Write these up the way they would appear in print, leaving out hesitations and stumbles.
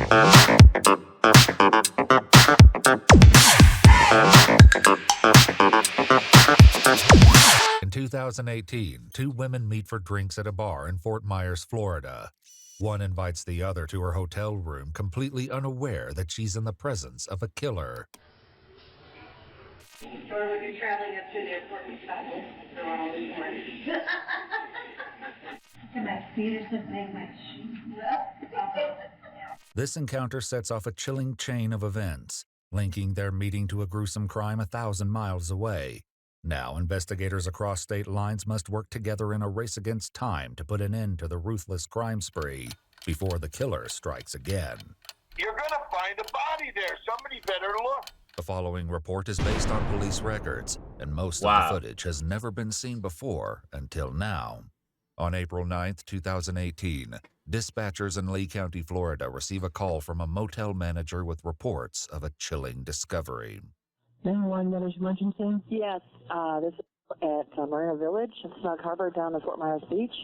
In 2018, two women meet for drinks at a bar in Fort Myers, Florida. One invites the other to her hotel room, completely unaware that she's in the presence of a killer. Or when you're traveling up to the airport with travel, they're all this morning. Can I see there's something much? This encounter sets off a chilling chain of events, linking their meeting to a gruesome crime 1,000 miles away. Now, investigators across state lines must work together in a race against time to put an end to the ruthless crime spree before the killer strikes again. You're gonna find a body there. Somebody better look. The following report is based on police records, and most of the footage has never been seen before until now. On April 9th, 2018, dispatchers in Lee County, Florida receive a call from a motel manager with reports of a chilling discovery. 911, what is your emergency? Yes, this is at Marina Village, Snug Harbor down in Fort Myers Beach,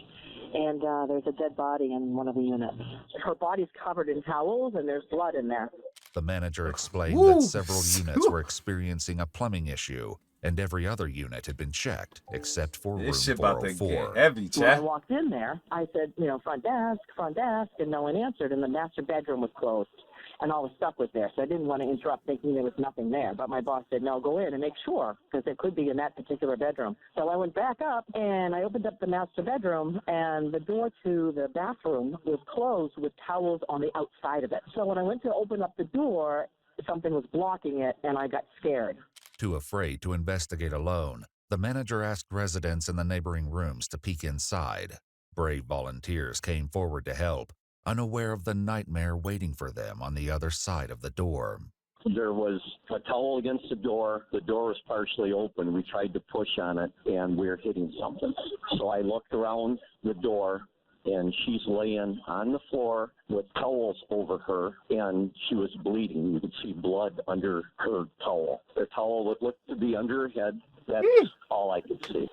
and there's a dead body in one of the units. Her body's covered in towels and there's blood in there. The manager explained that several units were experiencing a plumbing issue, and every other unit had been checked except for room 404. Heavy, When I walked in there, I said, front desk, and no one answered, and the master bedroom was closed. And all the stuff was there, so I didn't want to interrupt thinking there was nothing there. But my boss said, no, go in and make sure, because there could be in that particular bedroom. So I went back up, and I opened up the master bedroom, and the door to the bathroom was closed with towels on the outside of it. So when I went to open up the door, something was blocking it, and I got scared. Too afraid to investigate alone, the manager asked residents in the neighboring rooms to peek inside. Brave volunteers came forward to help, unaware of the nightmare waiting for them on the other side of the door. There was a towel against the door. The door was partially open. We tried to push on it, and we were hitting something. So I looked around the door, and she's laying on the floor with towels over her, and she was bleeding. You could see blood under her towel. The towel would look to be under her head. That's all I could see.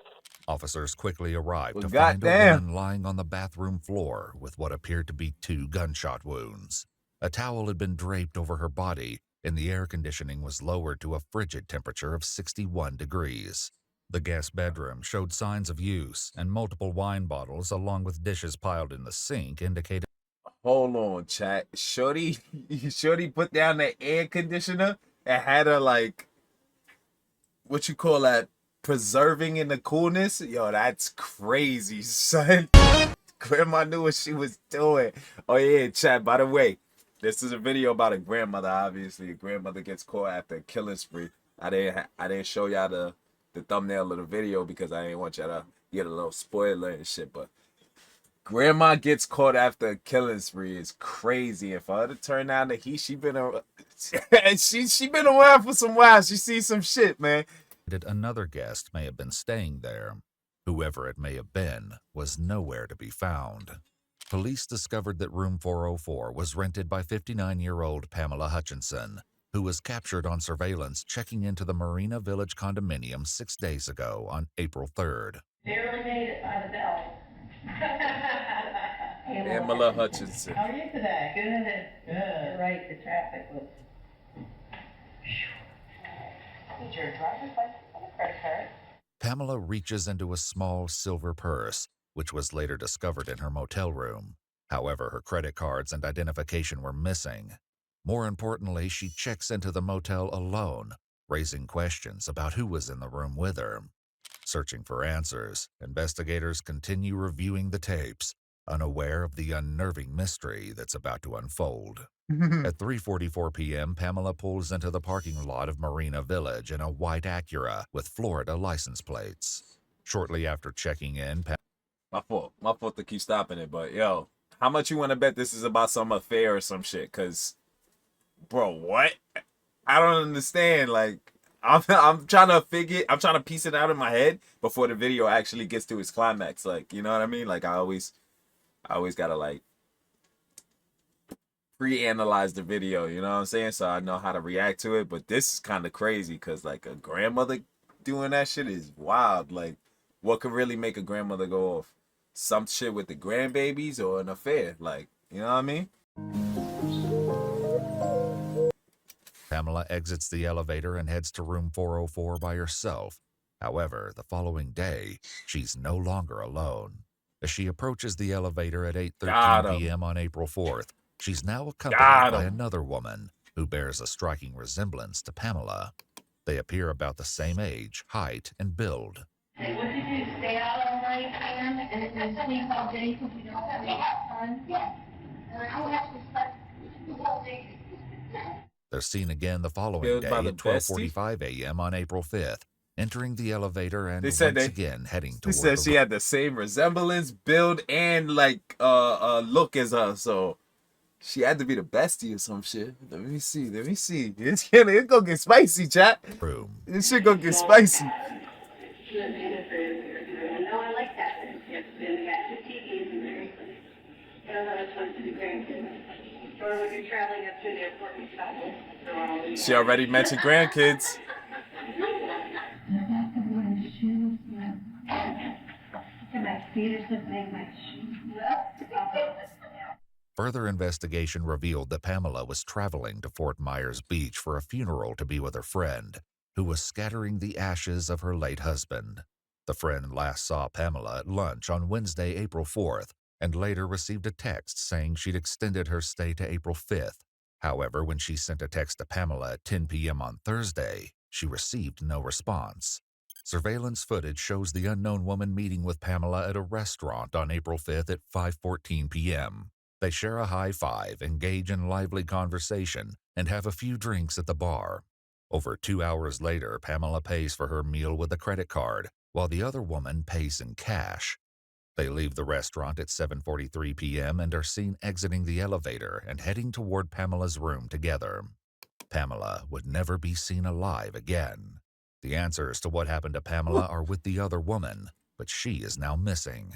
Officers quickly arrived to find a woman lying on the bathroom floor with what appeared to be 2 gunshot wounds. A towel had been draped over her body, and the air conditioning was lowered to a frigid temperature of 61 degrees. The guest bedroom showed signs of use, and multiple wine bottles along with dishes piled in the sink indicated... Hold on, chat. Shorty put down the air conditioner and had her, like, what you call that? Preserving in the coolness. Yo, that's crazy, son. Grandma knew what she was doing. Oh yeah, chat, by the way, this is a video about a grandmother. Obviously, a grandmother gets caught after a killing spree. I didn't show y'all the thumbnail of the video because I didn't want y'all to get a little spoiler and shit, but grandma gets caught after a killing spree is crazy. And for her to turn down the heat, she been around she been around for some while. She sees some shit, man. Another guest may have been staying there. Whoever it may have been was nowhere to be found. Police discovered that room 404 was rented by 59-year-old Pamela Hutchinson, who was captured on surveillance checking into the Marina Village condominium 6 days ago on April 3rd. Barely made it by the bell. Pamela Hutchinson. How are you today? Good. You're right, the traffic was... Is your driver's license on a credit card? Pamela reaches into a small silver purse, which was later discovered in her motel room. However, her credit cards and identification were missing. More importantly, she checks into the motel alone, raising questions about who was in the room with her. Searching for answers, investigators continue reviewing the tapes, unaware of the unnerving mystery that's about to unfold. At 3:44 p.m., Pamela pulls into the parking lot of Marina Village in a white Acura with Florida license plates. Shortly after checking in, My fault to keep stopping it, but yo, how much you want to bet this is about some affair or some shit? Cause, bro, what? I don't understand. Like, I'm trying to piece it out in my head before the video actually gets to its climax. Like, you know what I mean? Like, I always gotta like pre-analyze the video, you know what I'm saying? So I know how to react to it. But this is kind of crazy because like a grandmother doing that shit is wild. Like, what could really make a grandmother go off? Some shit with the grandbabies or an affair? Like, you know what I mean? Pamela exits the elevator and heads to room 404 by herself. However, the following day, she's no longer alone. As she approaches the elevator at 8:13 p.m. on April 4th, she's now accompanied by another woman who bears a striking resemblance to Pamela. They appear about the same age, height, and build. Hey, what did you stay out all night, Anne, and then sleep all day because you don't have any fun? Yes. And I don't have to sleep all day. They're seen again the following day at 12:45 a.m. on April 5th, entering the elevator and once again heading toward. They said she had the same resemblance, build, and like look as her, so she had to be the bestie or some shit. Let me see. It's gonna get spicy, chat. This shit gonna get spicy. No, I like that. It's been got 2 TVs and very funny. I don't know what's supposed to be grandkids. Or when you're traveling up to the airport and stuff. She already mentioned grandkids. Further investigation revealed that Pamela was traveling to Fort Myers Beach for a funeral to be with her friend, who was scattering the ashes of her late husband. The friend last saw Pamela at lunch on Wednesday, April 4th, and later received a text saying she'd extended her stay to April 5th. However, when she sent a text to Pamela at 10 p.m. on Thursday, she received no response. Surveillance footage shows the unknown woman meeting with Pamela at a restaurant on April 5th at 5:14 p.m. They share a high five, engage in lively conversation, and have a few drinks at the bar. Over 2 hours later, Pamela pays for her meal with a credit card, while the other woman pays in cash. They leave the restaurant at 7:43 p.m. and are seen exiting the elevator and heading toward Pamela's room together. Pamela would never be seen alive again. The answers to what happened to Pamela are with the other woman, but she is now missing.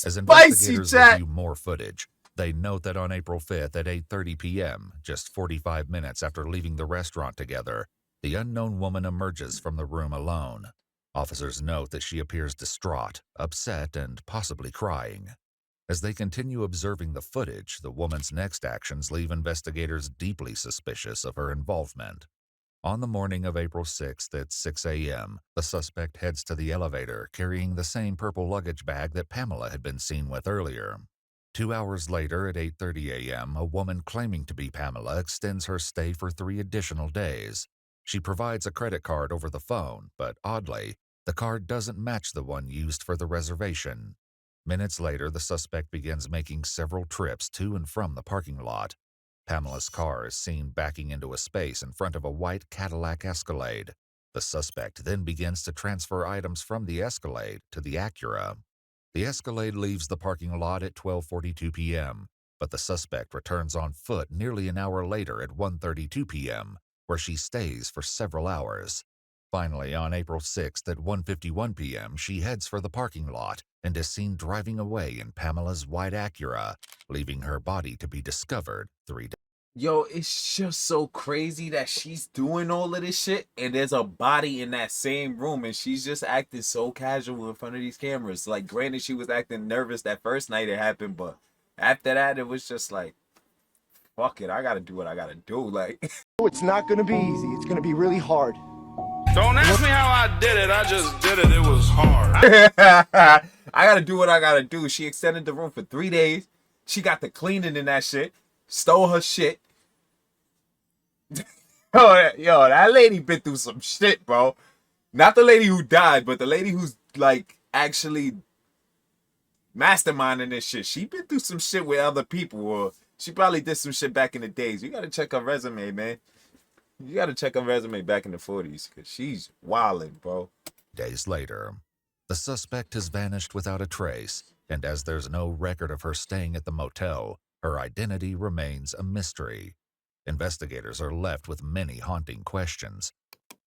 As investigators review more footage, they note that on April 5th at 8:30 p.m., just 45 minutes after leaving the restaurant together, the unknown woman emerges from the room alone. Officers note that she appears distraught, upset, and possibly crying. As they continue observing the footage, the woman's next actions leave investigators deeply suspicious of her involvement. On the morning of April 6th at 6 a.m., the suspect heads to the elevator carrying the same purple luggage bag that Pamela had been seen with earlier. 2 hours later at 8:30 a.m., a woman claiming to be Pamela extends her stay for 3 additional days. She provides a credit card over the phone, but oddly, the card doesn't match the one used for the reservation. Minutes later, the suspect begins making several trips to and from the parking lot. Pamela's car is seen backing into a space in front of a white Cadillac Escalade. The suspect then begins to transfer items from the Escalade to the Acura. The Escalade leaves the parking lot at 12:42 p.m., but the suspect returns on foot nearly an hour later at 1:32 p.m., where she stays for several hours. Finally, on April 6th at 1:51 p.m., she heads for the parking lot and is seen driving away in Pamela's white Acura, leaving her body to be discovered 3 days. Yo, it's just so crazy that she's doing all of this shit and there's a body in that same room and she's just acting so casual in front of these cameras. Like, granted, she was acting nervous that first night it happened, but after that, it was just like, fuck it, I gotta do what I gotta do. Like, it's not gonna be easy. It's gonna be really hard. Don't ask me how I did it. I just did it. It was hard. I gotta do what I gotta do. She extended the room for 3 days. She got the cleaning in that shit. Stole her shit. Yo, that lady been through some shit, bro. Not the lady who died, but the lady who's like actually masterminding this shit. She been through some shit with other people, or she probably did some shit back in the days. You gotta check her resume, man. You gotta check her resume back in the 40s, because she's wildin', bro. Days later, the suspect has vanished without a trace, and as there's no record of her staying at the motel, her identity remains a mystery. Investigators are left with many haunting questions.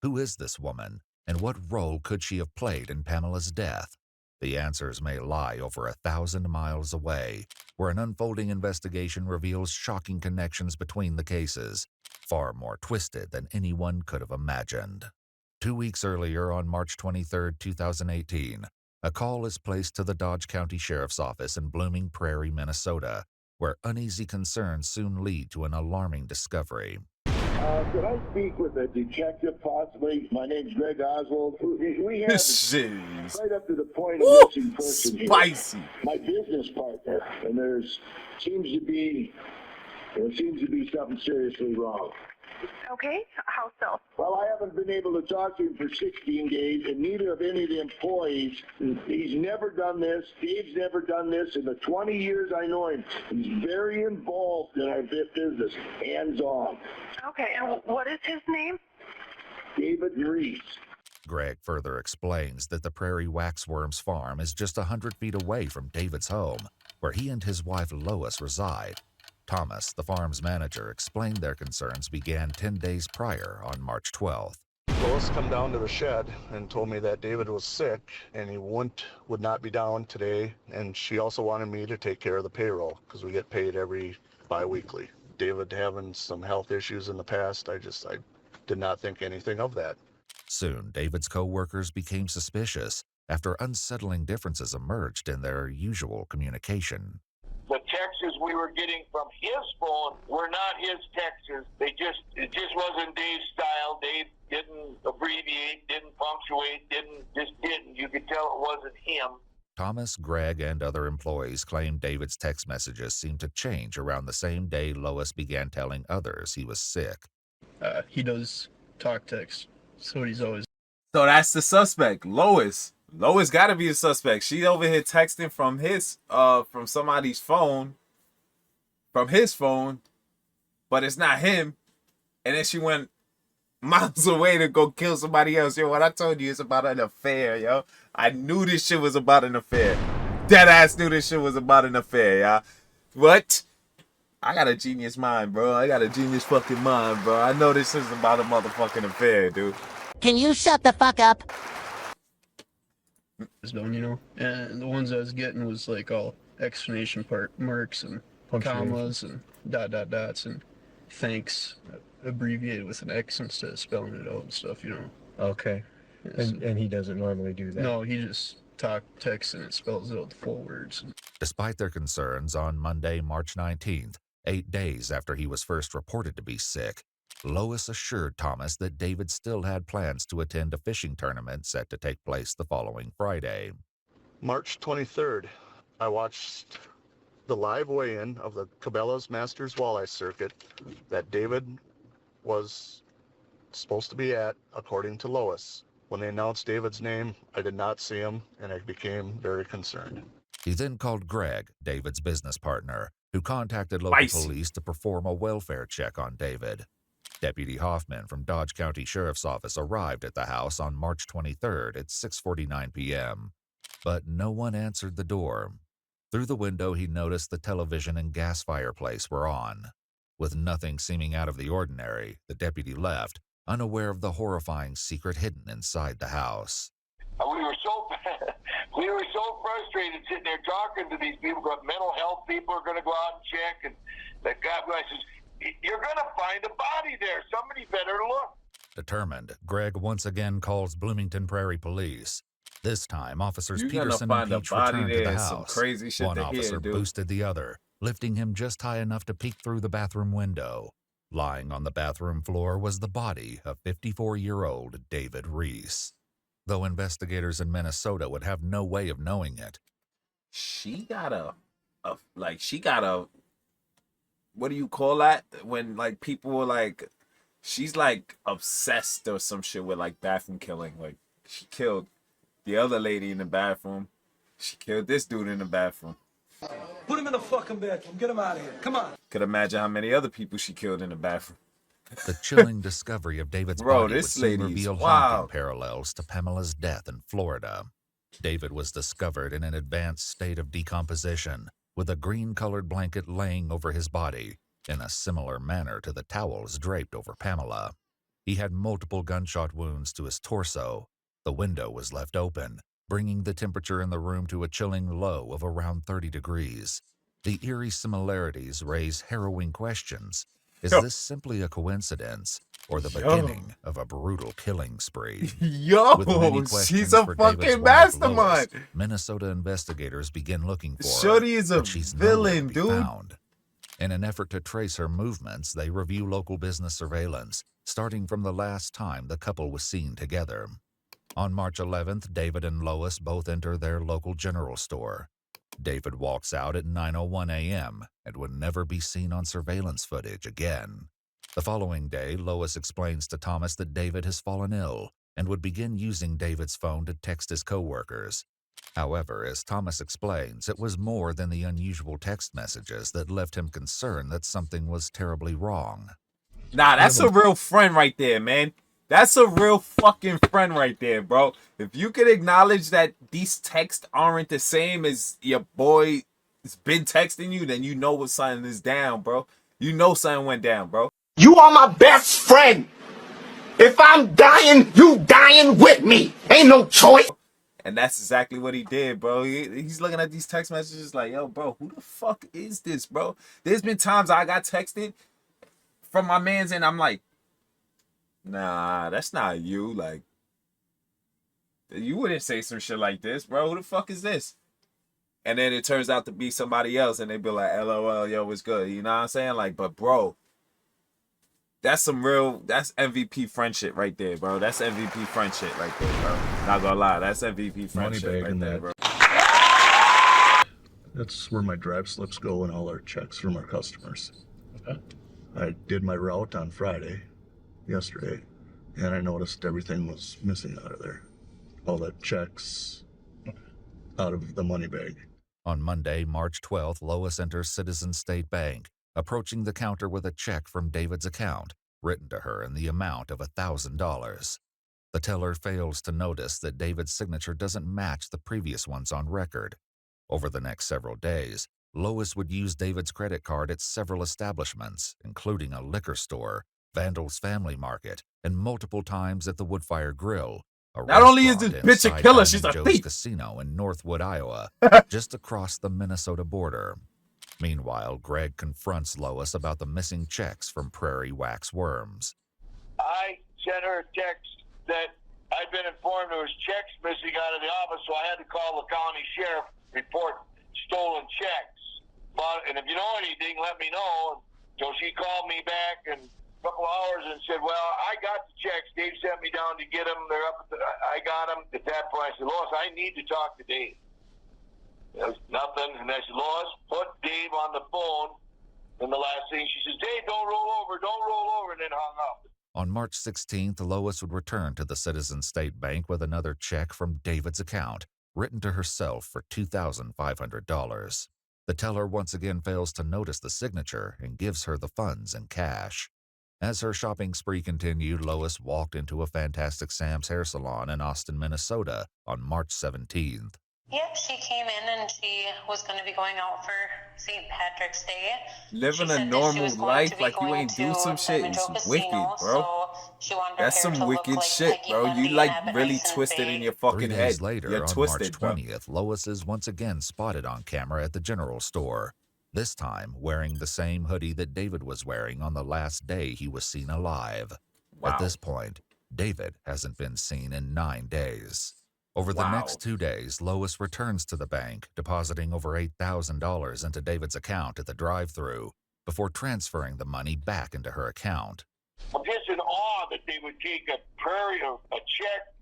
Who is this woman, and what role could she have played in Pamela's death? The answers may lie over 1,000 miles away, where an unfolding investigation reveals shocking connections between the cases, far more twisted than anyone could have imagined. 2 weeks earlier, on March 23, 2018, a call is placed to the Dodge County Sheriff's Office in Blooming Prairie, Minnesota, where uneasy concerns soon lead to an alarming discovery. Could I speak with a detective possibly? My name's Greg Oswald. We have Jeez. right up to the point of Woo! missing person here. Spicy. My business partner, and there seems to be something seriously wrong. Okay, how so? Well, I haven't been able to talk to him for 16 days, and neither of any of the employees. He's never done this. Dave's never done this. In the 20 years I know him, he's very involved in our business, hands-on. Okay, and what is his name? David Reese. Greg further explains that the Prairie Waxworms farm is just 100 feet away from David's home, where he and his wife Lois reside. Thomas, the farm's manager, explained their concerns began 10 days prior on March 12th. Lois come down to the shed and told me that David was sick and he would not be down today, and she also wanted me to take care of the payroll because we get paid every bi-weekly. David having some health issues in the past, I did not think anything of that. Soon, David's co-workers became suspicious after unsettling differences emerged in their usual communication. The texts we were getting from his phone were not his texts. It just wasn't Dave's style. Dave didn't abbreviate, didn't punctuate, didn't. You could tell it wasn't him. Thomas, Greg, and other employees claimed David's text messages seemed to change around the same day Lois began telling others he was sick. He does talk text, so he's always. So that's the suspect, Lois. Lois got to be a suspect. She over here texting from from somebody's phone, from his phone, but it's not him. And then she went miles away to go kill somebody else. Yo, what I told you, it's about an affair, yo. I knew this shit was about an affair. Dead ass knew this shit was about an affair, y'all. What? I got a genius mind, bro. I got a genius fucking mind, bro. I know this is about a motherfucking affair, dude. Can you shut the fuck up? Done, you know, and the ones I was getting was like all exclamation marks and commas and dots and thanks abbreviated with an X instead of spelling it out and stuff, you know. Okay. And he doesn't normally do that? No, he just texts and it spells out the full words. Despite their concerns, on Monday, March 19th, 8 days after he was first reported to be sick, Lois assured Thomas that David still had plans to attend a fishing tournament set to take place the following Friday. March 23rd, I watched the live weigh-in of the Cabela's Masters Walleye Circuit that David was supposed to be at, according to Lois. When they announced David's name, I did not see him, and I became very concerned. He then called Greg, David's business partner, who contacted local police to perform a welfare check on David. Deputy Hoffman from Dodge County Sheriff's Office arrived at the house on March 23rd at 6:49 p.m., but no one answered the door. Through the window, he noticed the television and gas fireplace were on. With nothing seeming out of the ordinary, the deputy left, unaware of the horrifying secret hidden inside the house. We were so frustrated sitting there talking to these people. Mental health people are going to go out and check, and that guy says, "You're going to find a body there. Somebody better look." Determined, Greg once again calls Bloomington Prairie Police. This time, officers Peterson and Peach returned to the house. One officer boosted the other, lifting him just high enough to peek through the bathroom window. Lying on the bathroom floor was the body of 54-year-old David Reese. Though investigators in Minnesota would have no way of knowing it. She got a what do you call that? When like people were like, she's like obsessed or some shit with like bathroom killing. Like she killed the other lady in the bathroom. She killed this dude in the bathroom. Put him in the fucking bathroom. Get him out of here. Come on. Could imagine how many other people she killed in the bathroom. The chilling discovery of David's body would soon reveal haunting parallels to Pamela's death in Florida. David was discovered in an advanced state of decomposition, with a green-colored blanket laying over his body, in a similar manner to the towels draped over Pamela. He had multiple gunshot wounds to his torso. The window was left open, bringing the temperature in the room to a chilling low of around 30 degrees. The eerie similarities raise harrowing questions. Is this simply a coincidence, or the beginning of a brutal killing spree? She's a fucking mastermind. Minnesota investigators begin looking for Shorty is a she's villain, dude. Found. In an effort to trace her movements, they review local business surveillance, starting from the last time the couple was seen together. On March 11th, David and Lois both enter their local general store. David walks out at 9:01 a.m. and would never be seen on surveillance footage again. The following day, Lois explains to Thomas that David has fallen ill and would begin using David's phone to text his coworkers. However, as Thomas explains, it was more than the unusual text messages that left him concerned that something was terribly wrong. Nah, that's a real friend right there, man. That's a real fucking friend right there, bro. If you could acknowledge that these texts aren't the same as your boy has been texting you, then you know what something is down, bro. You know something went down, bro. You are my best friend. If I'm dying, you dying with me. Ain't no choice. And that's exactly what he did, bro. He's looking at these text messages like, yo, bro, who the fuck is this, bro? There's been times I got texted from my mans and I'm like, nah, that's not you. Like, you wouldn't say some shit like this, bro. Who the fuck is this? And then it turns out to be somebody else and they be like, LOL, yo, what's good? You know what I'm saying? Like, but bro, that's MVP friend shit right there, bro. That's MVP friend shit right there, bro. Not gonna lie, that's MVP friend shit right there, bro. That's where my drive slips go and all our checks from our customers. Okay. I did my route on Friday, yesterday, and I noticed everything was missing out of there. All the checks out of the money bag. On Monday, March 12th, Lois enters Citizen State Bank, approaching the counter with a check from David's account, written to her in the amount of $1,000. The teller fails to notice that David's signature doesn't match the previous ones on record. Over the next several days, Lois would use David's credit card at several establishments, including a liquor store, Vandal's Family Market, and multiple times at the Woodfire Grill, a not only is this bitch a killer, she's a thief. Casino in Northwood, Iowa, just across the Minnesota border. Meanwhile, Greg confronts Lois about the missing checks from Prairie Wax Worms. I sent her a text that I'd been informed there was checks missing out of the office, so I had to call the county sheriff, report stolen checks. And if you know anything, let me know. So she called me back in a couple hours and said, well, I got the checks. Dave sent me down to get them. They're up at I got them. At that point, I said, Lois, I need to talk to Dave. There's nothing. And I said, Lois, put Dave on the phone. And the last thing, she says, Dave, don't roll over, and then hung up. On March 16th, Lois would return to the Citizen State Bank with another check from David's account, written to herself for $2,500. The teller once again fails to notice the signature and gives her the funds in cash. As her shopping spree continued, Lois walked into a Fantastic Sam's hair salon in Austin, Minnesota on March 17th. Yep, she came in and she was going to be going out for St. Patrick's Day. Living a normal life like you ain't do some shit is wicked, bro. That's some wicked shit, bro. You like really twisted in your fucking 3 head. days later, You're on twisted, March 20th, Lois is once again spotted on camera at the general store, this time wearing the same hoodie that David was wearing on the last day he was seen alive. Wow. At this point, David hasn't been seen in 9 days. Over the next 2 days, Lois returns to the bank, depositing over $8,000 into David's account at the drive-thru before transferring the money back into her account. I'm just in awe that they would take a check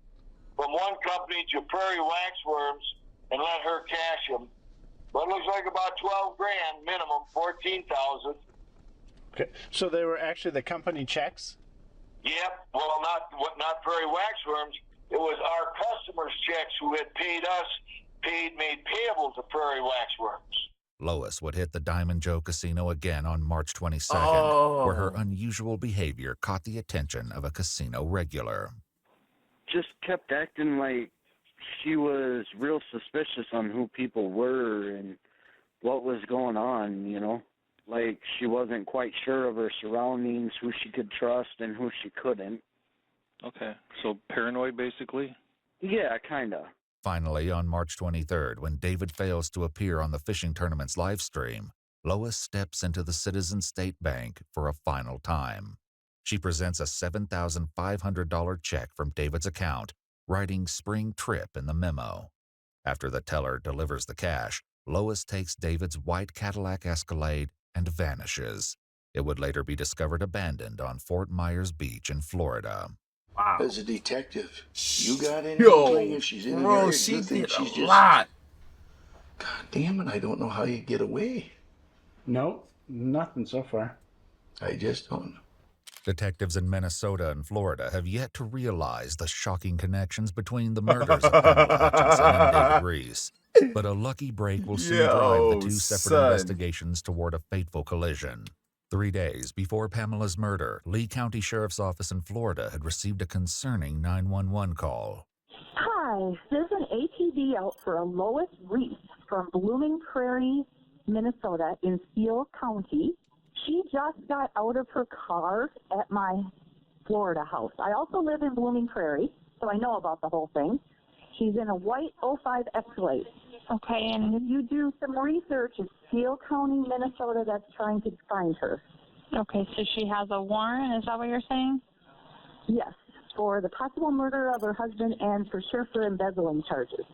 from one company to Prairie Wax Worms and let her cash them. But it looks like about 12 grand minimum, 14,000. Okay, so they were actually the company checks? Yep. Well, not Prairie Wax Worms. It was our customers' checks who had paid us, made payable to Prairie Wax Worms. Lois would hit the Diamond Joe Casino again on March 22nd, where her unusual behavior caught the attention of a casino regular. Just kept acting like she was real suspicious on who people were and what was going on, you know? Like she wasn't quite sure of her surroundings, who she could trust and who she couldn't. Okay, so paranoid basically? Yeah, kind of. Finally, on March 23rd, when David fails to appear on the fishing tournament's live stream, Lois steps into the Citizen State Bank for a final time. She presents a $7,500 check from David's account, writing Spring Trip in the memo. After the teller delivers the cash, Lois takes David's white Cadillac Escalade and vanishes. It would later be discovered abandoned on Fort Myers Beach in Florida. Wow. As a detective, you got any Yo, inkling if she's in an bro, area? she You think did she's a just... lot. God damn it, I don't know how you get away. No, nothing so far. I just don't know. Detectives in Minnesota and Florida have yet to realize the shocking connections between the murders of Pamela Hutchinson and David Reese. But a lucky break will soon drive the two separate investigations toward a fateful collision. 3 days before Pamela's murder, Lee County Sheriff's Office in Florida had received a concerning 911 call. Hi, there's an ATV out for a Lois Reese from Blooming Prairie, Minnesota in Steele County. She just got out of her car at my Florida house. I also live in Blooming Prairie, so I know about the whole thing. She's in a white 05 Escalade. Okay, and if you do some research, it's Steele County, Minnesota, that's trying to find her. Okay, so she has a warrant, is that what you're saying? Yes, for the possible murder of her husband and for sure for embezzling charges.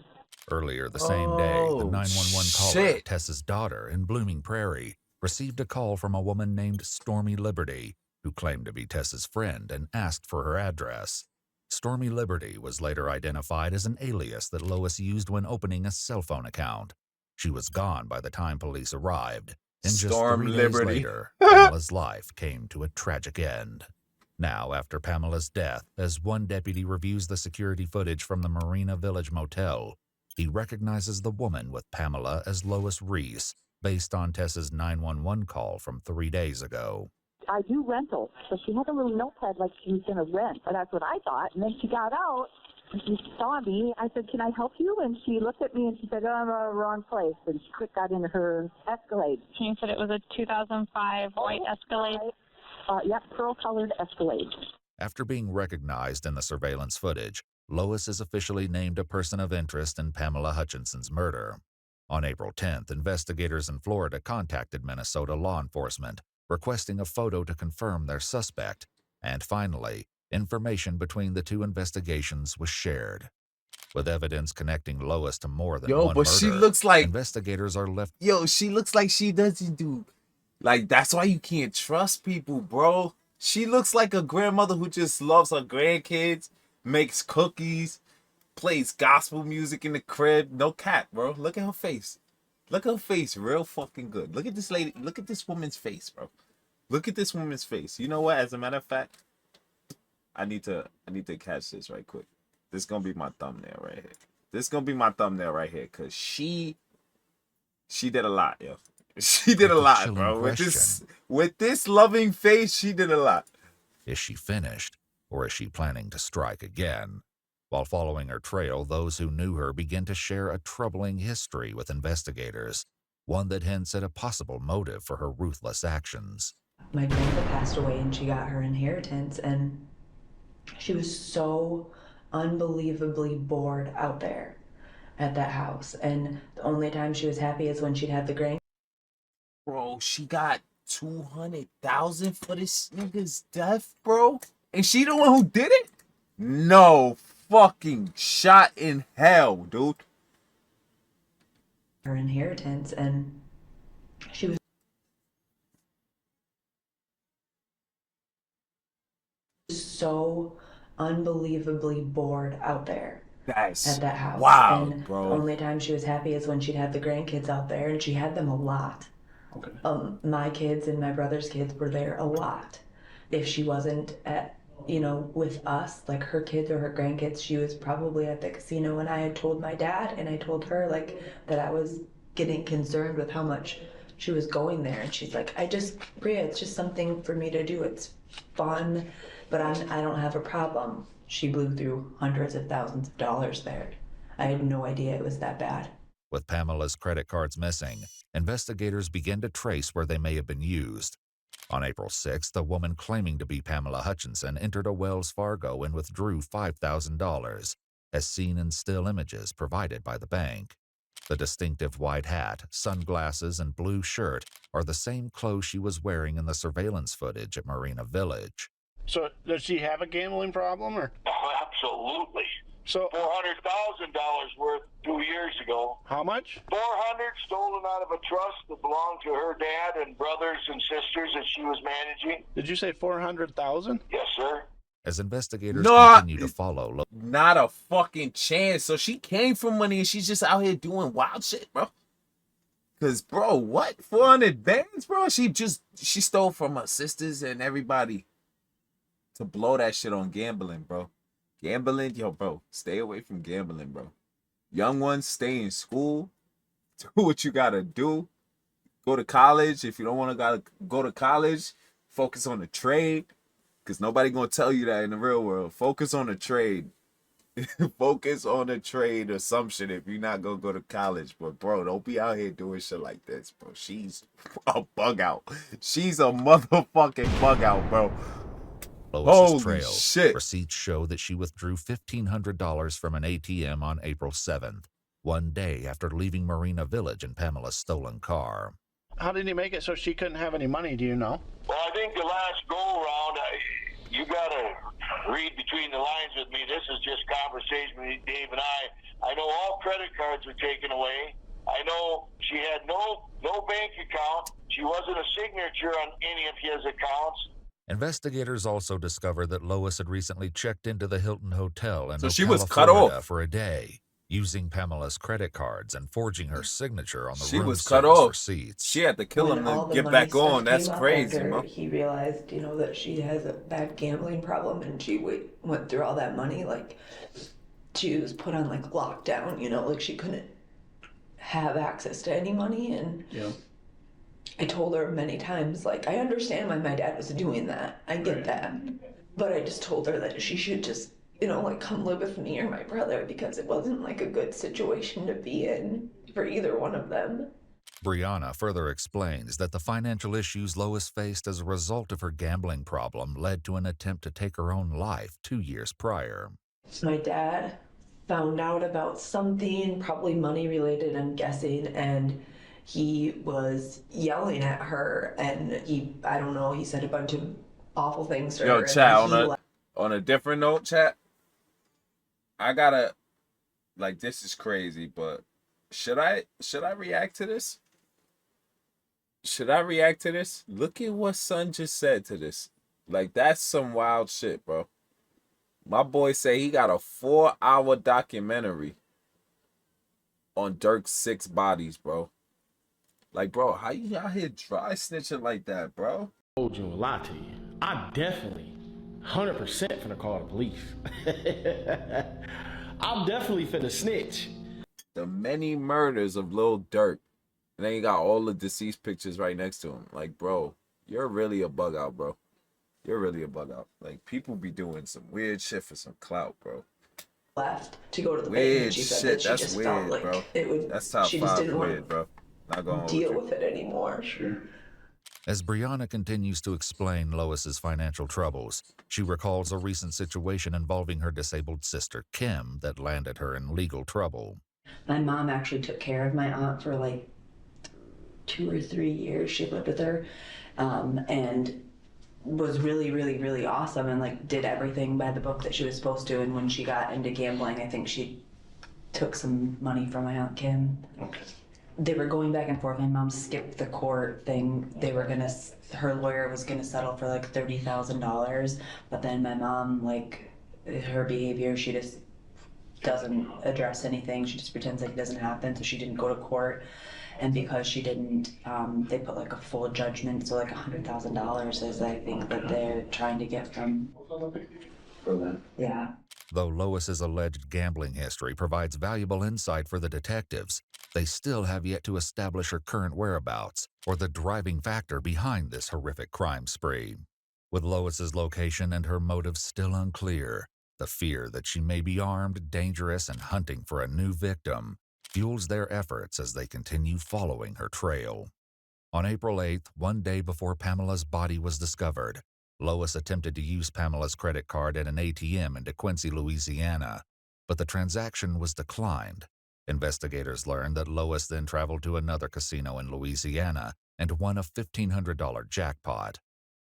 Earlier the same day, the 911 caller, Tessa's daughter in Blooming Prairie, received a call from a woman named Stormy Liberty, who claimed to be Tessa's friend and asked for her address. Stormy Liberty was later identified as an alias that Lois used when opening a cell phone account. She was gone by the time police arrived, and just 3 days later, Pamela's life came to a tragic end. Now, after Pamela's death, as one deputy reviews the security footage from the Marina Village Motel, he recognizes the woman with Pamela as Lois Reese, based on Tessa's 911 call from 3 days ago. I do rentals, so she had a little notepad like she was going to rent, but that's what I thought. And then she got out, and she saw me. I said, "Can I help you?" And she looked at me and she said, "Oh, I'm in the wrong place." And she quick got into her Escalade. You said it was a 2005 white Escalade? Yep, pearl-colored Escalade. After being recognized in the surveillance footage, Lois is officially named a person of interest in Pamela Hutchinson's murder. On April 10th, investigators in Florida contacted Minnesota law enforcement, requesting a photo to confirm their suspect, and finally, information between the two investigations was shared. With evidence connecting Lois to more than one murder, she looks like investigators are left. She looks like she doesn't do. Like, that's why you can't trust people, bro. She looks like a grandmother who just loves her grandkids, makes cookies, plays gospel music in the crib. No cap, bro. Look at her face. Look at her face, real fucking good. Look at this lady. Look at this woman's face, bro. Look at this woman's face. You know what? As a matter of fact, I need to catch this right quick. This is gonna be my thumbnail right here. This is gonna be my thumbnail right here, cause she did a lot, yo. She did a lot, bro. With this loving face, she did a lot. Is she finished, or is she planning to strike again? While following her trail, those who knew her begin to share a troubling history with investigators, one that hints at a possible motive for her ruthless actions. My grandpa passed away and she got her inheritance, and she was so unbelievably bored out there at that house. And the only time she was happy is when she'd have the grand. Bro, she got $200,000 for this nigga's death, bro? And she the one who did it? No fucking shot in hell, dude. Her inheritance, and she was so unbelievably bored out there at that house. Wow, and bro. The only time she was happy is when she'd have the grandkids out there, and she had them a lot. Okay. My kids and my brother's kids were there a lot. If she wasn't at, with us, like her kids or her grandkids, she was probably at the casino. And I had told my dad and I told her that I was getting concerned with how much she was going there. And she's like, Bria, it's just something for me to do. It's fun, but I don't have a problem. She blew through hundreds of thousands of dollars there. I had no idea it was that bad. With Pamela's credit cards missing, investigators begin to trace where they may have been used. On April 6th, a woman claiming to be Pamela Hutchinson entered a Wells Fargo and withdrew $5,000, as seen in still images provided by the bank. The distinctive white hat, sunglasses, and blue shirt are the same clothes she was wearing in the surveillance footage at Marina Village. So, does she have a gambling problem, or? Oh, absolutely. So $400,000 worth 2 years ago. how much? 400 stolen out of a trust that belonged to her dad and brothers and sisters that she was managing. Did you say 400,000? Yes, sir. As investigators No, continue to follow, not a fucking chance. So she came from money and she's just out here doing wild shit, bro. Cause, bro, what? 400 bands, bro? She stole from her sisters and everybody to blow that shit on gambling, bro. Gambling, yo, bro, stay away from gambling, bro. Young ones, stay in school. Do what you gotta do. Go to college. If you don't want to go to college, focus on the trade. Because nobody gonna tell you that in the real world. Focus on the trade. Focus on the trade or some shit if you're not gonna go to college. But bro, don't be out here doing shit like this, bro. She's a bug out. She's a motherfucking bug out, bro. Lois's trail. Receipts show that she withdrew $1,500 from an ATM on April 7th, one day after leaving Marina Village in Pamela's stolen car. How did he make it so she couldn't have any money? Do you know? Well, I think the last go-around, you got to read between the lines with me. This is just conversation with Dave and I. I know all credit cards were taken away. I know she had no bank account. She wasn't a signature on any of his accounts. Investigators also discovered that Lois had recently checked into the Hilton Hotel in she Ocala, was cut Florida off for a day, using Pamela's credit cards and forging her signature on the She room was cut service off. receipts. She had to kill him All to the get money back stuff on. That's came up crazy, after bro. he realized, that she has a bad gambling problem, and she went through all that money. Like, she was put on like lockdown. Like she couldn't have access to any money. And I told her many times, like, I understand why my dad was doing that. I get that, but I just told her that she should just, like, come live with me or my brother, because it wasn't like a good situation to be in for either one of them. Brianna further explains that the financial issues Lois faced as a result of her gambling problem led to an attempt to take her own life 2 years prior. My dad found out about something, probably money related, I'm guessing, and he was yelling at her, and I don't know, he said a bunch of awful things to her. Yo, chat, on a different note, chat, I gotta, like, this is crazy, but should I react to this? Should I react to this? Look at what son just said to this. Like, that's some wild shit, bro. My boy say he got a 4-hour documentary on Dirk's 6 bodies, bro. Like, bro, how you out here dry snitching like that, bro? I told you a lie to you. I definitely 100% finna call the police. I'm definitely finna snitch. The many murders of Lil Durk. And then you got all the deceased pictures right next to him. Like, bro, you're really a bug out, bro. You're really a bug out. Like, people be doing some weird shit for some clout, bro. Left to go to the bank, Weird and she said shit. that she That's just weird, felt like bro. it would. That's top She just 5 didn't want weird, bro. Not going to deal with it anymore. Sure. As Brianna continues to explain Lois's financial troubles, she recalls a recent situation involving her disabled sister, Kim, that landed her in legal trouble. My mom actually took care of my aunt for like 2 or 3 years. She lived with her, and was really, really, really awesome, and like did everything by the book that she was supposed to. And when she got into gambling, I think she took some money from my aunt Kim. Okay. They were going back and forth. My mom skipped the court thing. Her lawyer was gonna settle for like $30,000, but then my mom, like, her behavior, she just doesn't address anything. She just pretends like it doesn't happen, so she didn't go to court. And because she didn't, they put like a full judgment, so like $100,000 is, I think, that they're trying to get from. Yeah. Though Lois's alleged gambling history provides valuable insight for the detectives, they still have yet to establish her current whereabouts or the driving factor behind this horrific crime spree. With Lois's location and her motives still unclear, the fear that she may be armed, dangerous, and hunting for a new victim fuels their efforts as they continue following her trail. On April 8th, one day before Pamela's body was discovered, Lois attempted to use Pamela's credit card at an ATM in DeQuincy, Louisiana, but the transaction was declined. Investigators learned that Lois then traveled to another casino in Louisiana and won a $1,500 jackpot.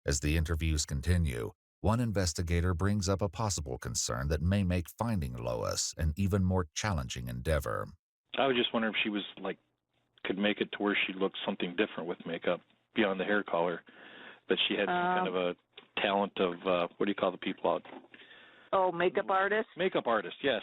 As the interviews continue, One investigator brings up a possible concern that may make finding Lois an even more challenging endeavor. I was just wondering if she was like, could make it to where she looked something different with makeup beyond the hair color, that she had some kind of a talent of, what do you call the people out? Oh, makeup artist? Makeup artist, yes.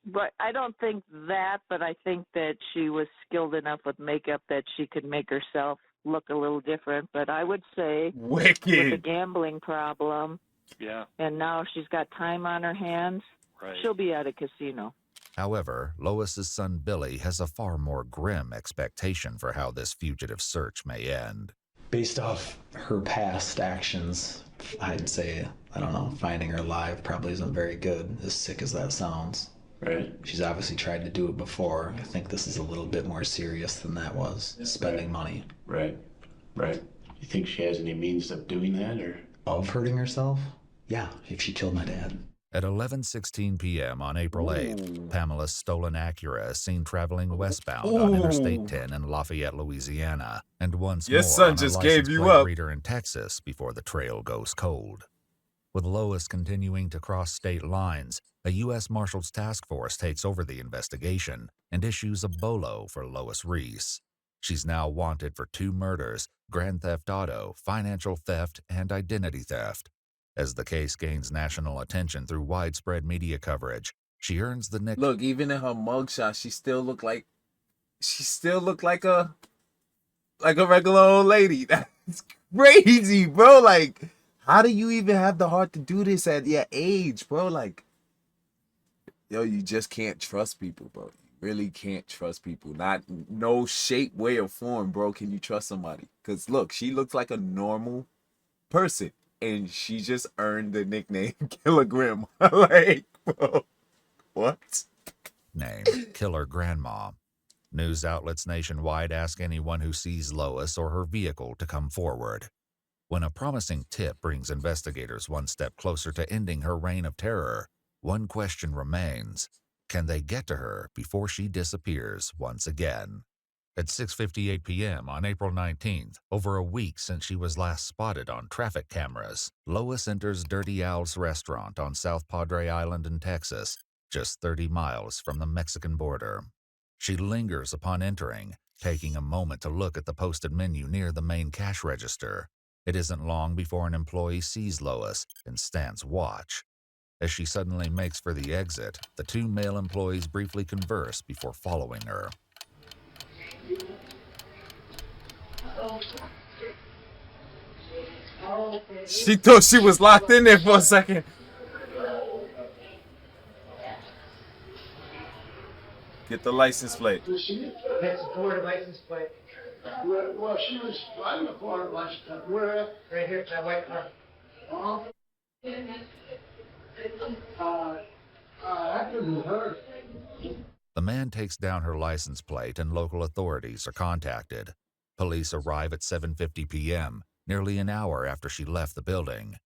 But I don't think that, but I think that she was skilled enough with makeup that she could make herself look a little different. But I would say Wicked. with a gambling problem, yeah, and now she's got time on her hands, right, she'll be at a casino. However, Lois's son Billy has a far more grim expectation for how this fugitive search may end. Based off her past actions, I'd say, I don't know, finding her alive probably isn't very good, as sick as that sounds. Right. She's obviously tried to do it before. I think this is a little bit more serious than that was, spending money. Right. Right. You think she has any means of doing that, or? Of hurting herself? Yeah, if she killed my dad. At 11:16 p.m. on April 8th, Pamela's stolen Acura is seen traveling westbound on Interstate 10 in Lafayette, Louisiana, and once Your more son on just a gave license you plate up. reader in Texas before the trail goes cold. With Lois continuing to cross state lines, a U.S. Marshals task force takes over the investigation and issues a BOLO for Lois Reese. She's now wanted for 2 murders, grand theft auto, financial theft, and identity theft. As the case gains national attention through widespread media coverage, she earns the nickname. Look, even in her mugshot, she still looked like a regular old lady. That's crazy, bro. Like, how do you even have the heart to do this at your age, bro? Like, yo, you just can't trust people, bro. You really can't trust people. Not no shape, way, or form, bro. Can you trust somebody? Because look, she looks like a normal person, and she just earned the nickname Killer Grandma. Like, bro, what? Name Killer Grandma. News outlets nationwide ask anyone who sees Lois or her vehicle to come forward. When a promising tip brings investigators one step closer to ending her reign of terror, one question remains: can they get to her before she disappears once again? At 6:58 p.m. on April 19th, over a week since she was last spotted on traffic cameras, Lois enters Dirty Al's restaurant on South Padre Island in Texas, just 30 miles from the Mexican border. She lingers upon entering, taking a moment to look at the posted menu near the main cash register. It isn't long before an employee sees Lois and stands watch. As she suddenly makes for the exit, the 2 male employees briefly converse before following her. She thought she was locked in there for a second. Get the license plate. That's the Florida license plate. Well, she was driving a Florida license plate. Where? Right here, that white car. That couldn't hurt. The man takes down her license plate and local authorities are contacted. Police arrive at 7:50 p.m., nearly an hour after she left the building.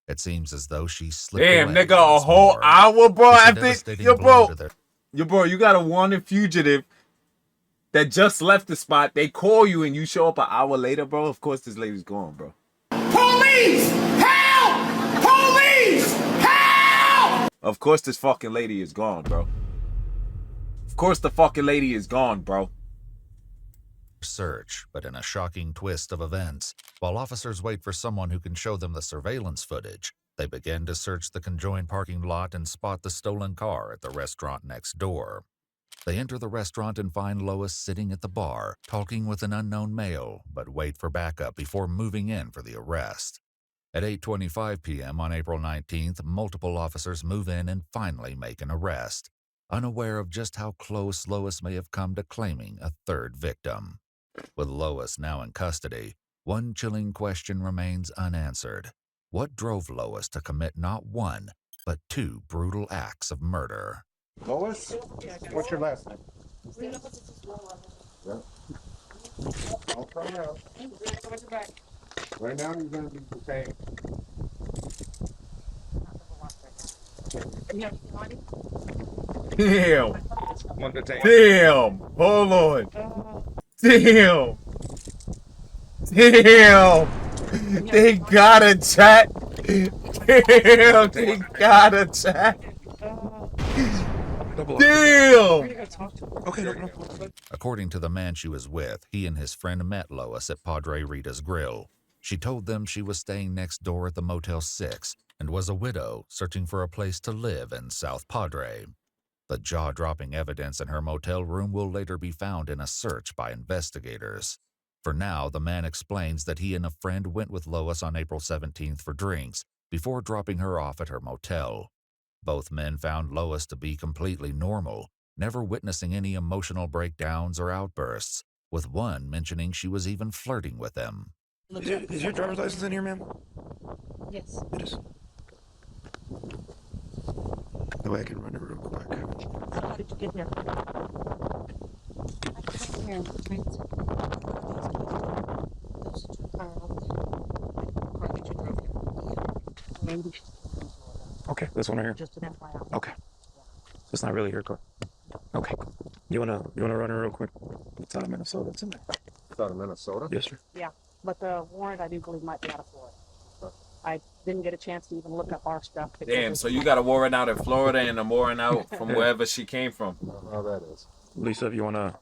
It seems as though she slipped Damn, away nigga, a once whole more. hour, bro. It's a I think, devastating yo, blow bro, to their- you got a wanted fugitive that just left the spot. They call you and you show up an hour later, bro. Of course, this lady's gone, bro. Police! Help! Police! Help! Of course, this fucking lady is gone, bro. Of course, the fucking lady is gone, bro. Search, but in a shocking twist of events, while officers wait for someone who can show them the surveillance footage, they begin to search the conjoined parking lot and spot the stolen car at the restaurant next door. They enter the restaurant and find Lois sitting at the bar, talking with an unknown male, but wait for backup before moving in for the arrest. At 8:25 p.m. on April 19th, multiple officers move in and finally make an arrest, unaware of just how close Lois may have come to claiming a third victim. With Lois now in custody, one chilling question remains unanswered. What drove Lois to commit not one, but 2 brutal acts of murder? Lois, what's your last name? Yeah. I'll try it out. Right now, you're going to be detained. Damn. Damn. Hold on. Damn. Damn. They got a chat. Damn, they got a chat. Damn. Okay, no. According to the man she was with, he and his friend met Lois at Padre Rita's Grill. She told them she was staying next door at the Motel 6 and was a widow searching for a place to live in South Padre. The jaw-dropping evidence in her motel room will later be found in a search by investigators. For now, the man explains that he and a friend went with Lois on April 17th for drinks before dropping her off at her motel. Both men found Lois to be completely normal, never witnessing any emotional breakdowns or outbursts, with one mentioning she was even flirting with him. Is your driver's license in here, ma'am? Yes. It is. That way I can run it real quick. How did you get here? I came here. Those two cars. Car that you drove here. Yeah. Okay, this one right here. Just an FYI. Okay. It's not really your car. Okay. You wanna run it real quick? It's out of Minnesota. It's in there. It's out of Minnesota? Yes, sir. Yeah, but the warrant I do believe might be out of Florida. I didn't get a chance to even look up our stuff. Damn, so you got a warrant out in Florida and a warrant out from wherever she came from. How that is. Lisa, if you wanna.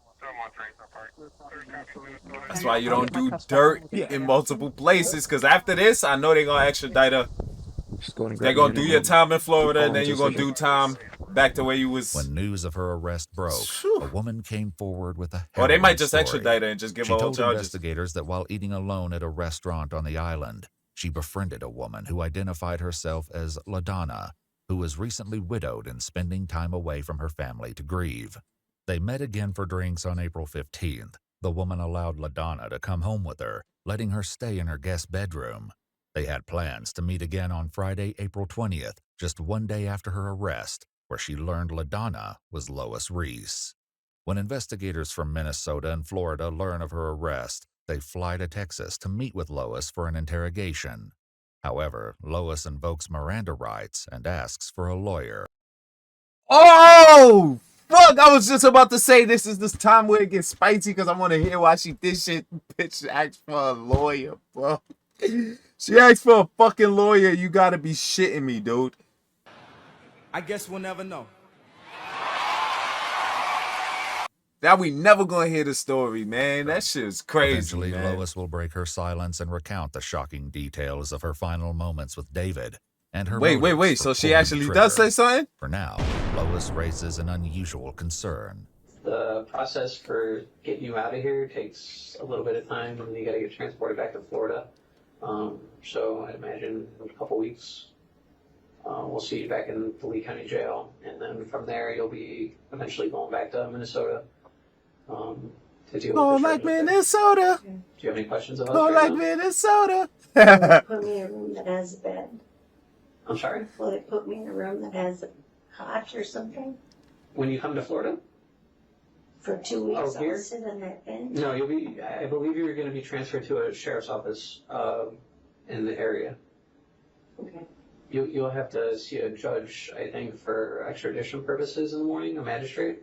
That's why you don't do dirt in multiple places, because after this, I know they're going to extradite her. They're going to do your time in Florida, and then you're going to do time back to where you was. When news of her arrest broke, a woman came forward with a Or they might just story. extradite her and just give She her all told charges. investigators that while eating alone at a restaurant on the island, she befriended a woman who identified herself as LaDonna, who was recently widowed and spending time away from her family to grieve. They met again for drinks on April 15th. The woman allowed LaDonna to come home with her, letting her stay in her guest bedroom. They had plans to meet again on Friday, April 20th, just one day after her arrest, where she learned LaDonna was Lois Reese. When investigators from Minnesota and Florida learn of her arrest, they fly to Texas to meet with Lois for an interrogation. However, Lois invokes Miranda rights and asks for a lawyer. Oh! Fuck, I was just about to say this is this time where it gets spicy because I want to hear why she did shit. Bitch asked for a lawyer, bro. She asked for a fucking lawyer. You gotta be shitting me, dude. I guess we'll never know. Now we never gonna hear the story, man. That shit is crazy, Eventually, man. Lois will break her silence and recount the shocking details of her final moments with David and her Wait. motives So for she pulling actually the does trigger. say something? For now, Lois raises an unusual concern. The process for getting you out of here takes a little bit of time, and you got to get transported back to Florida. So I'd imagine in a couple weeks, we'll see you back in the Lee County Jail, and then from there you'll be eventually going back to Minnesota to deal Oh, with the like charges. Minnesota. Do you have any questions about Oh, it? like Minnesota. Put me in a room that has a bed. I'm sorry? Will it put me in a room that has a cot or something? When you come to Florida? For 2 weeks, Oh, here? I'll sit in that bench? No, you'll be. I believe you're going to be transferred to a sheriff's office in the area. Okay. You'll have to see a judge, I think, for extradition purposes in the morning, a magistrate,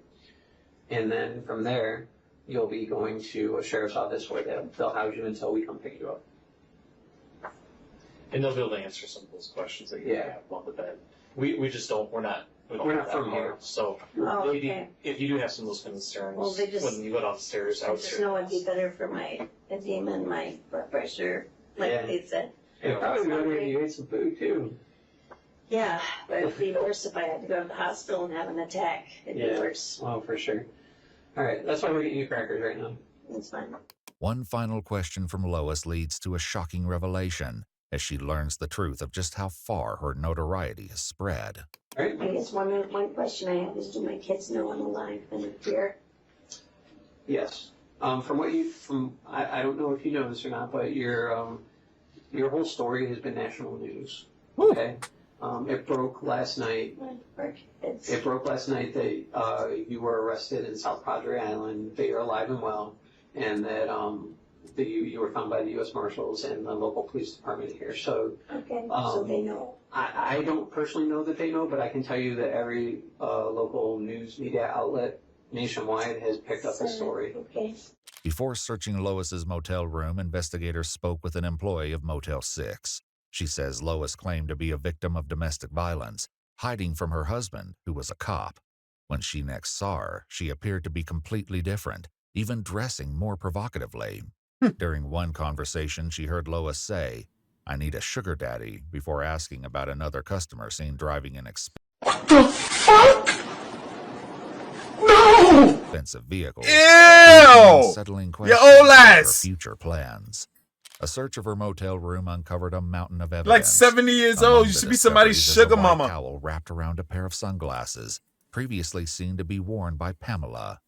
and then from there you'll be going to a sheriff's office where they'll house you until we come pick you up. And they'll be able to answer some of those questions that you Yeah. have about the bed. We just don't. We're not that from far. here. So Oh, if, okay. if you do have some of those concerns, Well, they just- when you go downstairs, I just know it'd be better for my edema and my blood pressure, like Yeah. they said. It'd probably be better if you ate some food too. Yeah, but it'd be worse if I had to go to the hospital and have an attack. It'd be worse. Oh, for sure. All right, that's why we're getting you crackers right now. That's fine. One final question from Lois leads to a shocking revelation as she learns the truth of just how far her notoriety has spread. I guess one question I have is, do my kids know I'm alive and in fear? Yes. I don't know if you know this or not, but your whole story has been national news. Okay. It broke last night. It broke last night that you were arrested in South Padre Island, that you're alive and well, and that you were found by the U.S. Marshals and the local police department here. So Okay, so they know. I don't personally know that they know, but I can tell you that every local news media outlet nationwide has picked up the story. Okay. Before searching Lois's motel room, investigators spoke with an employee of Motel 6. She says Lois claimed to be a victim of domestic violence, hiding from her husband, who was a cop. When she next saw her, she appeared to be completely different, even dressing more provocatively. During one conversation, she heard Lois say, "I need a sugar daddy," before asking about another customer seen driving an expensive vehicle. Ew! Settling Your questions old about her ass! future plans. A search of her motel room uncovered a mountain of evidence. Like 70 years old, you should be somebody's sugar mama. A towel wrapped around a pair of sunglasses, previously seen to be worn by Pamela.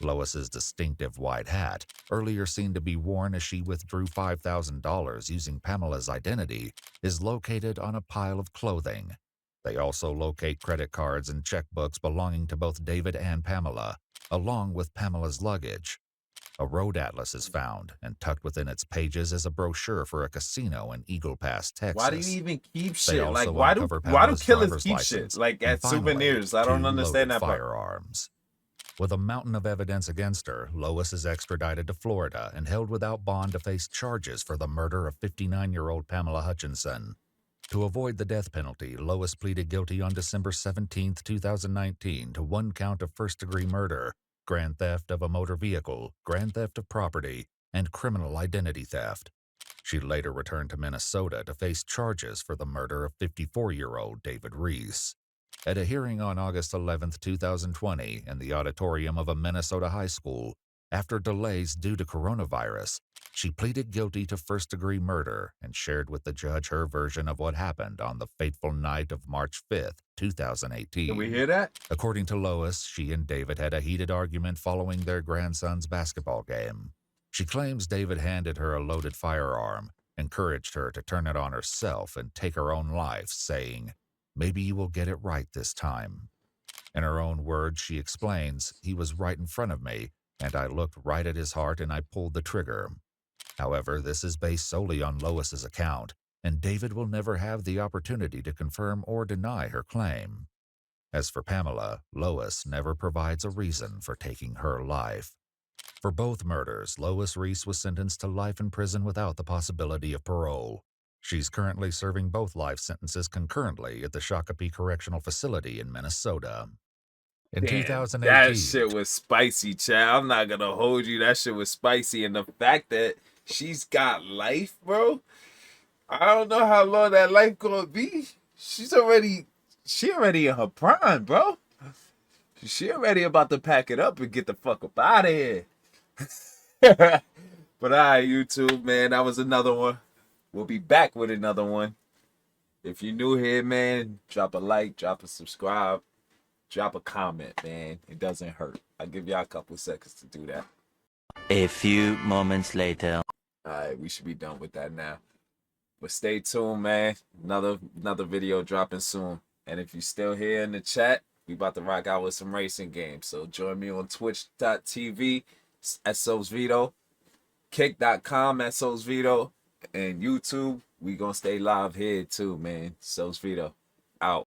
Lois's distinctive white hat, earlier seen to be worn as she withdrew $5,000 using Pamela's identity, is located on a pile of clothing. They also locate credit cards and checkbooks belonging to both David and Pamela, along with Pamela's luggage. A road atlas is found, and tucked within its pages is a brochure for a casino in Eagle Pass, Texas. Why do you even keep They shit? also Like, why do uncover killers Pamela's keep driver's shit? license, Like, and at finally, souvenirs. I don't 2 understand loaded that part. firearms. With a mountain of evidence against her, Lois is extradited to Florida and held without bond to face charges for the murder of 59-year-old Pamela Hutchinson. To avoid the death penalty, Lois pleaded guilty on December 17, 2019 to 1 count of first-degree murder, grand theft of a motor vehicle, grand theft of property, and criminal identity theft. She later returned to Minnesota to face charges for the murder of 54-year-old David Reese. At a hearing on August 11, 2020, in the auditorium of a Minnesota high school, after delays due to coronavirus, she pleaded guilty to first-degree murder and shared with the judge her version of what happened on the fateful night of March 5, 2018. Can we hear that? According to Lois, she and David had a heated argument following their grandson's basketball game. She claims David handed her a loaded firearm, encouraged her to turn it on herself and take her own life, saying, "Maybe you will get it right this time." In her own words, she explains, "He was right in front of me, and I looked right at his heart and I pulled the trigger." However, this is based solely on Lois's account, and David will never have the opportunity to confirm or deny her claim. As for Pamela, Lois never provides a reason for taking her life. For both murders, Lois Reese was sentenced to life in prison without the possibility of parole. She's currently serving both life sentences concurrently at the Shakopee Correctional Facility in Minnesota. In Damn, 2018, that shit was spicy, child. I'm not gonna hold you. That shit was spicy, and the fact that she's got life, bro. I don't know how long that life gonna be. She already in her prime, bro. She already about to pack it up and get the fuck up out of here. But alright, YouTube, man, that was another one. We'll be back with another one. If you're new here, man, drop a like, drop a subscribe, drop a comment, man. It doesn't hurt. I'll give y'all a couple seconds to do that. A few moments later. Alright, we should be done with that now. But stay tuned, man. Another video dropping soon. And if you're still here in the chat, we about to rock out with some racing games. So join me on twitch.tv at socevito, kick.com at socevito, and YouTube. We gonna stay live here too, man. Socevito out.